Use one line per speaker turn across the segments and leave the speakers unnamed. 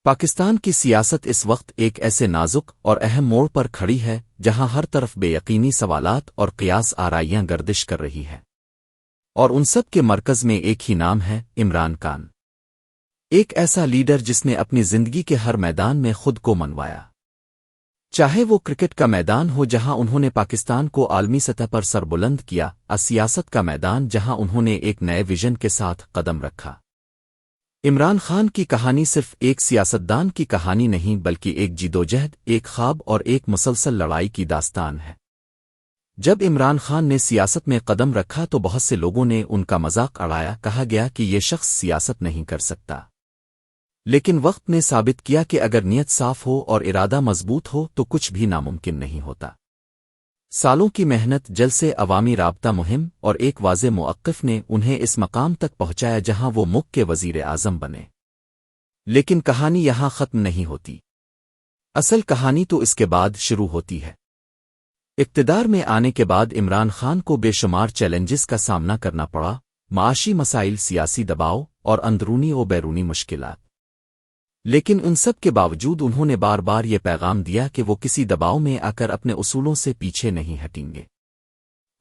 پاکستان کی سیاست اس وقت ایک ایسے نازک اور اہم موڑ پر کھڑی ہے جہاں ہر طرف بے یقینی سوالات اور قیاس آرائیاں گردش کر رہی ہے، اور ان سب کے مرکز میں ایک ہی نام ہے: عمران خان۔ ایک ایسا لیڈر جس نے اپنی زندگی کے ہر میدان میں خود کو منوایا، چاہے وہ کرکٹ کا میدان ہو جہاں انہوں نے پاکستان کو عالمی سطح پر سربلند کیا، سیاست کا میدان جہاں انہوں نے ایک نئے ویژن کے ساتھ قدم رکھا۔ عمران خان کی کہانی صرف ایک سیاستدان کی کہانی نہیں بلکہ ایک جدوجہد، ایک خواب اور ایک مسلسل لڑائی کی داستان ہے۔ جب عمران خان نے سیاست میں قدم رکھا تو بہت سے لوگوں نے ان کا مذاق اڑایا، کہا گیا کہ یہ شخص سیاست نہیں کر سکتا، لیکن وقت نے ثابت کیا کہ اگر نیت صاف ہو اور ارادہ مضبوط ہو تو کچھ بھی ناممکن نہیں ہوتا۔ سالوں کی محنت، جلسے، عوامی رابطہ مہم اور ایک واضح موقف نے انہیں اس مقام تک پہنچایا جہاں وہ ملک کے وزیر اعظم بنے۔ لیکن کہانی یہاں ختم نہیں ہوتی، اصل کہانی تو اس کے بعد شروع ہوتی ہے۔ اقتدار میں آنے کے بعد عمران خان کو بے شمار چیلنجز کا سامنا کرنا پڑا: معاشی مسائل، سیاسی دباؤ اور اندرونی و بیرونی مشکلات۔ لیکن ان سب کے باوجود انہوں نے بار بار یہ پیغام دیا کہ وہ کسی دباؤ میں آ کر اپنے اصولوں سے پیچھے نہیں ہٹیں گے۔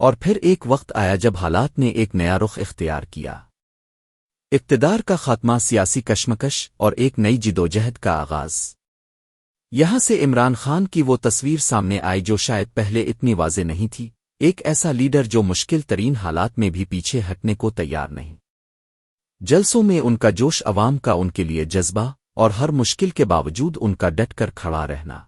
اور پھر ایک وقت آیا جب حالات نے ایک نیا رخ اختیار کیا۔ اقتدار کا خاتمہ، سیاسی کشمکش اور ایک نئی جدوجہد کا آغاز۔ یہاں سے عمران خان کی وہ تصویر سامنے آئی جو شاید پہلے اتنی واضح نہیں تھی: ایک ایسا لیڈر جو مشکل ترین حالات میں بھی پیچھے ہٹنے کو تیار نہیں۔ جلسوں میں ان کا جوش، عوام کا ان کے لیے جذبہ، اور ہر مشکل کے باوجود ان کا ڈٹ کر کھڑا رہنا،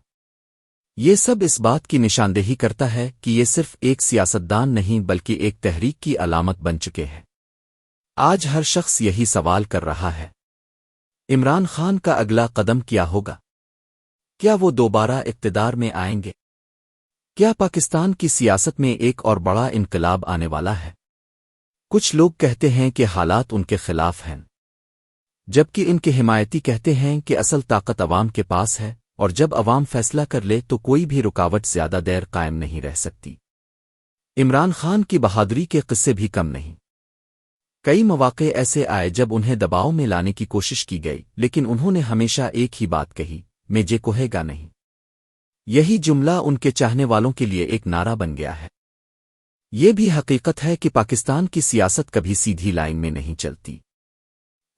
یہ سب اس بات کی نشاندہی کرتا ہے کہ یہ صرف ایک سیاستدان نہیں بلکہ ایک تحریک کی علامت بن چکے ہیں۔ آج ہر شخص یہی سوال کر رہا ہے: عمران خان کا اگلا قدم کیا ہوگا؟ کیا وہ دوبارہ اقتدار میں آئیں گے؟ کیا پاکستان کی سیاست میں ایک اور بڑا انقلاب آنے والا ہے؟ کچھ لوگ کہتے ہیں کہ حالات ان کے خلاف ہیں، جبکہ ان کے حمایتی کہتے ہیں کہ اصل طاقت عوام کے پاس ہے، اور جب عوام فیصلہ کر لے تو کوئی بھی رکاوٹ زیادہ دیر قائم نہیں رہ سکتی۔ عمران خان کی بہادری کے قصے بھی کم نہیں۔ کئی مواقع ایسے آئے جب انہیں دباؤ میں لانے کی کوشش کی گئی، لیکن انہوں نے ہمیشہ ایک ہی بات کہی: میں جے کوہے گا نہیں۔ یہی جملہ ان کے چاہنے والوں کے لیے ایک نعرہ بن گیا ہے۔ یہ بھی حقیقت ہے کہ پاکستان کی سیاست کبھی سیدھی لائن میں نہیں چلتی۔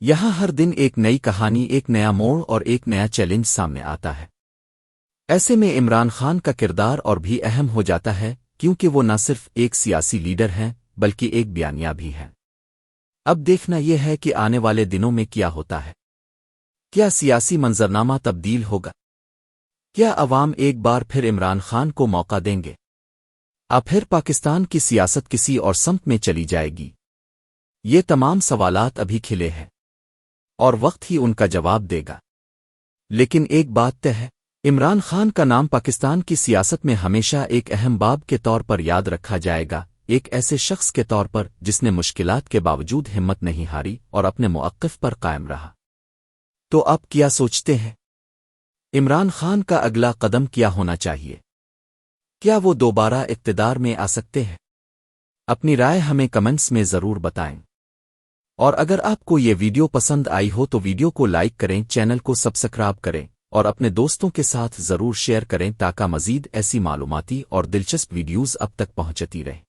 یہاں ہر دن ایک نئی کہانی، ایک نیا موڑ اور ایک نیا چیلنج سامنے آتا ہے۔ ایسے میں عمران خان کا کردار اور بھی اہم ہو جاتا ہے، کیونکہ وہ نہ صرف ایک سیاسی لیڈر ہیں بلکہ ایک بیانیہ بھی ہیں۔ اب دیکھنا یہ ہے کہ آنے والے دنوں میں کیا ہوتا ہے۔ کیا سیاسی منظرنامہ تبدیل ہوگا؟ کیا عوام ایک بار پھر عمران خان کو موقع دیں گے؟ پھر پاکستان کی سیاست کسی اور سمت میں چلی جائے گی؟ یہ تمام سوالات ابھی کھلے ہیں، اور وقت ہی ان کا جواب دے گا۔ لیکن ایک بات طے ہے: عمران خان کا نام پاکستان کی سیاست میں ہمیشہ ایک اہم باب کے طور پر یاد رکھا جائے گا، ایک ایسے شخص کے طور پر جس نے مشکلات کے باوجود ہمت نہیں ہاری اور اپنے موقف پر قائم رہا۔ تو آپ کیا سوچتے ہیں؟ عمران خان کا اگلا قدم کیا ہونا چاہیے؟ کیا وہ دوبارہ اقتدار میں آ سکتے ہیں؟ اپنی رائے ہمیں کمنٹس میں ضرور بتائیں، اور اگر آپ کو یہ ویڈیو پسند آئی ہو تو ویڈیو کو لائک کریں، چینل کو سبسکرائب کریں اور اپنے دوستوں کے ساتھ ضرور شیئر کریں تاکہ مزید ایسی معلوماتی اور دلچسپ ویڈیوز اب تک پہنچتی رہیں۔